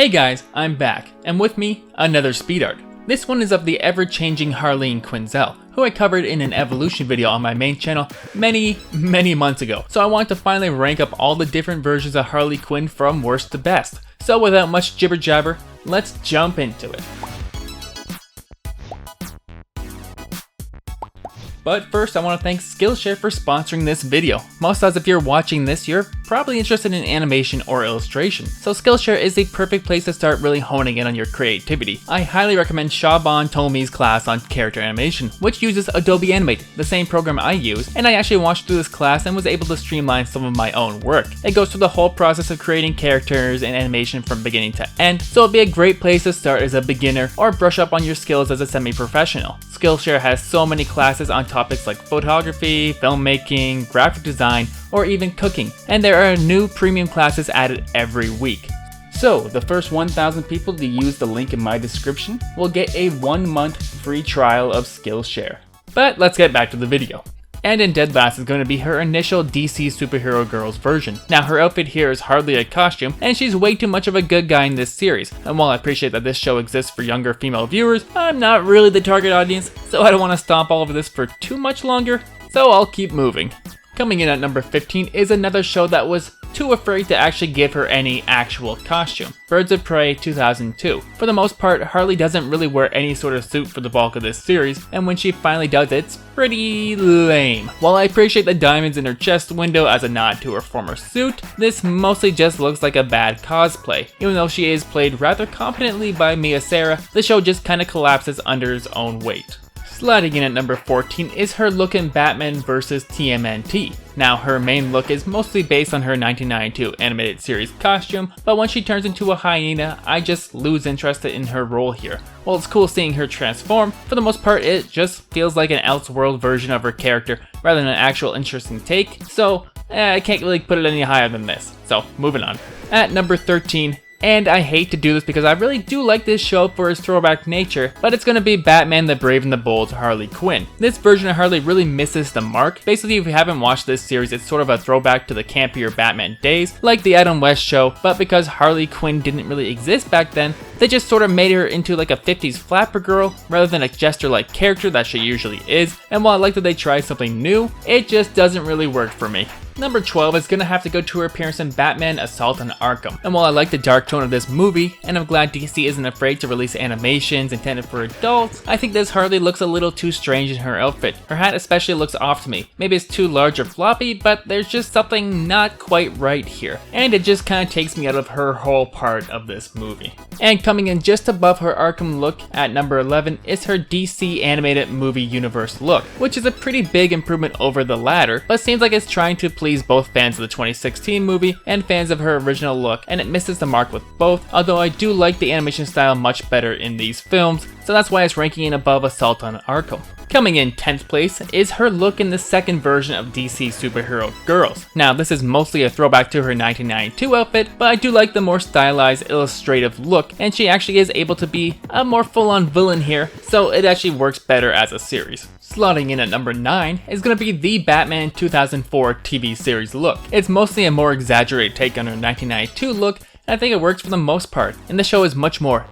Hey guys, I'm back, and with me, another speed art. This one is of the ever-changing Harley Quinn, who I covered in an evolution video on my main channel many months ago. So I want to finally rank up all the different versions of Harley Quinn from worst to best. So without much jibber jabber, let's jump into it. But first, I want to thank Skillshare for sponsoring this video. Most as if you're watching this, you're probably interested in animation or illustration, so Skillshare is the perfect place to start really honing in on your creativity. I highly recommend Shaban Tomi's class on character animation, which uses Adobe Animate, the same program I use, and I actually watched through this class and was able to streamline some of my own work. It goes through the whole process of creating characters and animation from beginning to end, so it'd be a great place to start as a beginner or brush up on your skills as a semi-professional. Skillshare has so many classes on topics like photography, filmmaking, graphic design, or even cooking, and there are new premium classes added every week. So, the first 1,000 people to use the link in my description will get a 1-month free trial of Skillshare. But let's get back to the video. And in Dead Last is going to be her initial DC Superhero Girls version. Now her outfit here is hardly a costume, and she's way too much of a good guy in this series. And while I appreciate that this show exists for younger female viewers, I'm not really the target audience, so I don't want to stomp all over this for too much longer, so I'll keep moving. Coming in at number 15 is another show that was too afraid to actually give her any actual costume. Birds of Prey 2002. For the most part, Harley doesn't really wear any sort of suit for the bulk of this series, and when she finally does, it's pretty lame. While I appreciate the diamonds in her chest window as a nod to her former suit, this mostly just looks like a bad cosplay. Even though she is played rather competently by Mia Sara, the show just kinda collapses under its own weight. Sliding in at number 14 is her look in Batman vs. TMNT. Now her main look is mostly based on her 1992 animated series costume, but when she turns into a hyena, I just lose interest in her role here. While it's cool seeing her transform, for the most part it just feels like an Elseworld version of her character rather than an actual interesting take, so I can't really put it any higher than this. So moving on. At number 13, and I hate to do this because I really do like this show for its throwback nature, but it's gonna be Batman the Brave and the Bold's Harley Quinn. This version of Harley really misses the mark. Basically, if you haven't watched this series, it's sort of a throwback to the campier Batman days, like the Adam West show, but because Harley Quinn didn't really exist back then, they just sort of made her into like a 50s flapper girl, rather than a jester-like character that she usually is, and while I like that they tried something new, it just doesn't really work for me. Number 12 is gonna have to go to her appearance in Batman Assault on Arkham. And while I like the dark tone of this movie, and I'm glad DC isn't afraid to release animations intended for adults, I think this Harley looks a little too strange in her outfit. Her hat especially looks off to me. Maybe it's too large or floppy, but there's just something not quite right here. And it just kinda takes me out of her whole part of this movie. And coming in just above her Arkham look at number 11 is her DC animated movie universe look, which is a pretty big improvement over the latter, but seems like it's trying to please both fans of the 2016 movie and fans of her original look, and it misses the mark with both, although I do like the animation style much better in these films, so that's why it's ranking in above Assault on Arkham. Coming in 10th place is her look in the second version of DC Superhero Girls. Now this is mostly a throwback to her 1992 outfit, but I do like the more stylized illustrative look, and she actually is able to be a more full-on villain here, so it actually works better as a series. Slotting in at number 9 is going to be the Batman 2004 TV series look. It's mostly a more exaggerated take on her 1992 look, and I think it works for the most part, and the show is much more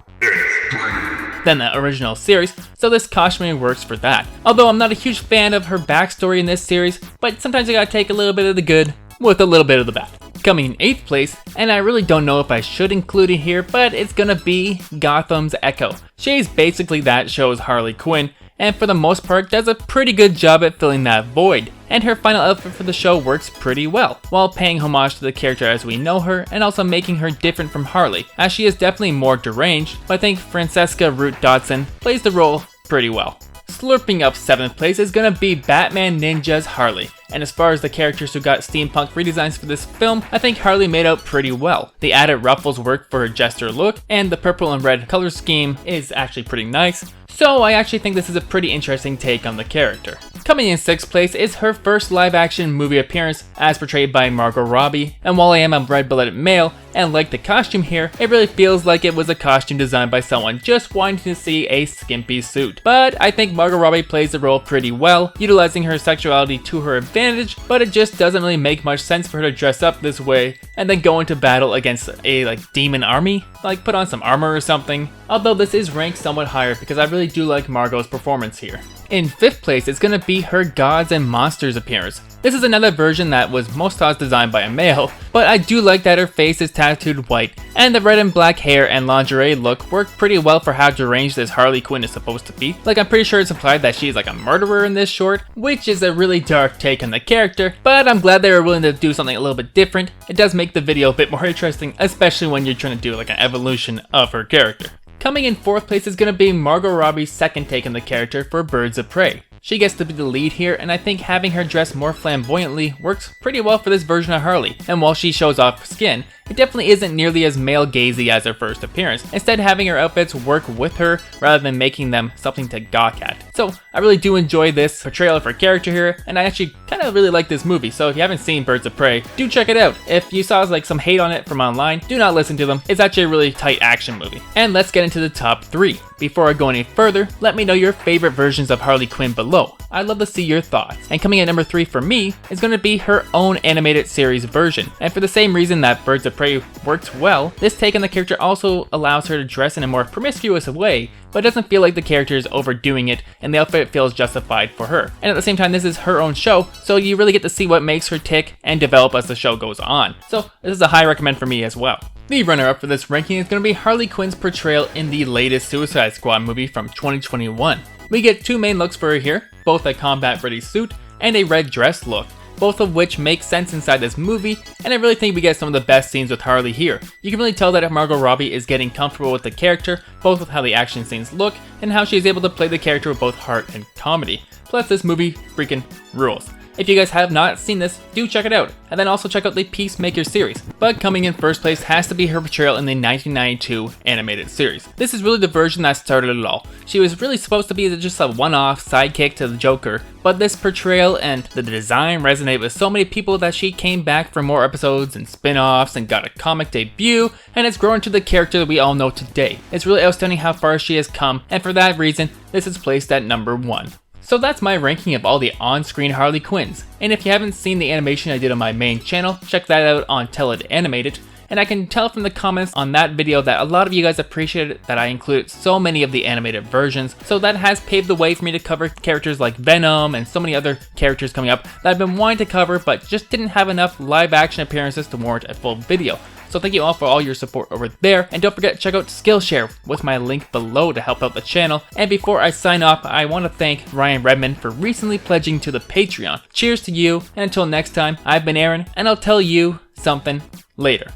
than the original series, so this costuming works for that. Although I'm not a huge fan of her backstory in this series, but sometimes you gotta take a little bit of the good with a little bit of the bad. Coming in 8th place, and I really don't know if I should include it here, but it's gonna be Gotham's Echo. She's basically that show's Harley Quinn, and for the most part does a pretty good job at filling that void, and her final outfit for the show works pretty well, while paying homage to the character as we know her, and also making her different from Harley, as she is definitely more deranged, but I think Francesca Root Dodson plays the role pretty well. Slurping up 7th place is gonna be Batman Ninja's Harley. And as far as the characters who got steampunk redesigns for this film, I think Harley made out pretty well. The added ruffles work for her jester look, and the purple and red color scheme is actually pretty nice. So I actually think this is a pretty interesting take on the character. Coming in 6th place is her first live action movie appearance as portrayed by Margot Robbie, and while I am a red-blooded male and like the costume here, it really feels like it was a costume designed by someone just wanting to see a skimpy suit. But I think Margot Robbie plays the role pretty well, utilizing her sexuality to her advantage advantage, but it just doesn't really make much sense for her to dress up this way and then go into battle against a demon army, like put on some armor or something. Although this is ranked somewhat higher because I really do like Margot's performance here. In 5th place, it's gonna be her Gods and Monsters appearance. This is another version that was most odds designed by a male, but I do like that her face is tattooed white, and the red and black hair and lingerie look work pretty well for how deranged this Harley Quinn is supposed to be. Like, I'm pretty sure it's implied that she's like a murderer in this short, which is a really dark take on the character, but I'm glad they were willing to do something a little bit different. It does make the video a bit more interesting, especially when you're trying to do like an evolution of her character. Coming in 4th place is going to be Margot Robbie's second take on the character for Birds of Prey. She gets to be the lead here, and I think having her dress more flamboyantly works pretty well for this version of Harley. And while she shows off skin, it definitely isn't nearly as male-gazy as her first appearance, instead having her outfits work with her rather than making them something to gawk at. So I really do enjoy this portrayal of her character here, and I actually kind of really like this movie, so if you haven't seen Birds of Prey, do check it out. If you saw like some hate on it from online, do not listen to them. It's actually a really tight action movie. And let's get into the top 3. Before I go any further, let me know your favorite versions of Harley Quinn below. I'd love to see your thoughts. And coming at number 3 for me is going to be her own animated series version. And for the same reason that Birds of Prey works well, this take on the character also allows her to dress in a more promiscuous way, but doesn't feel like the character is overdoing it and the outfit feels justified for her. And at the same time, this is her own show, so you really get to see what makes her tick and develop as the show goes on. So this is a high recommend for me as well. The runner-up for this ranking is going to be Harley Quinn's portrayal in the latest Suicide Squad movie from 2021. We get 2 main looks for her here, both a combat-ready suit and a red dress look, both of which make sense inside this movie, and I really think we get some of the best scenes with Harley here. You can really tell that Margot Robbie is getting comfortable with the character, both with how the action scenes look and how she is able to play the character with both heart and comedy. Plus, this movie freaking rules. If you guys have not seen this, do check it out, and then also check out the Peacemaker series. But coming in 1st place has to be her portrayal in the 1992 animated series. This is really the version that started it all. She was really supposed to be just a one-off sidekick to the Joker, but this portrayal and the design resonated with so many people that she came back for more episodes and spin-offs and got a comic debut, and it's grown to the character that we all know today. It's really outstanding how far she has come, and for that reason, this is placed at number 1. So that's my ranking of all the on-screen Harley Quinns, and if you haven't seen the animation I did on my main channel, check that out on Untitled Animate, and I can tell from the comments on that video that a lot of you guys appreciated that I included so many of the animated versions, so that has paved the way for me to cover characters like Venom and so many other characters coming up that I've been wanting to cover but just didn't have enough live action appearances to warrant a full video. So thank you all for all your support over there, and don't forget to check out Skillshare with my link below to help out the channel. And before I sign off, I want to thank Ryan Redmond for recently pledging to the Patreon. Cheers to you, and until next time, I've been Aaron, and I'll tell you something later.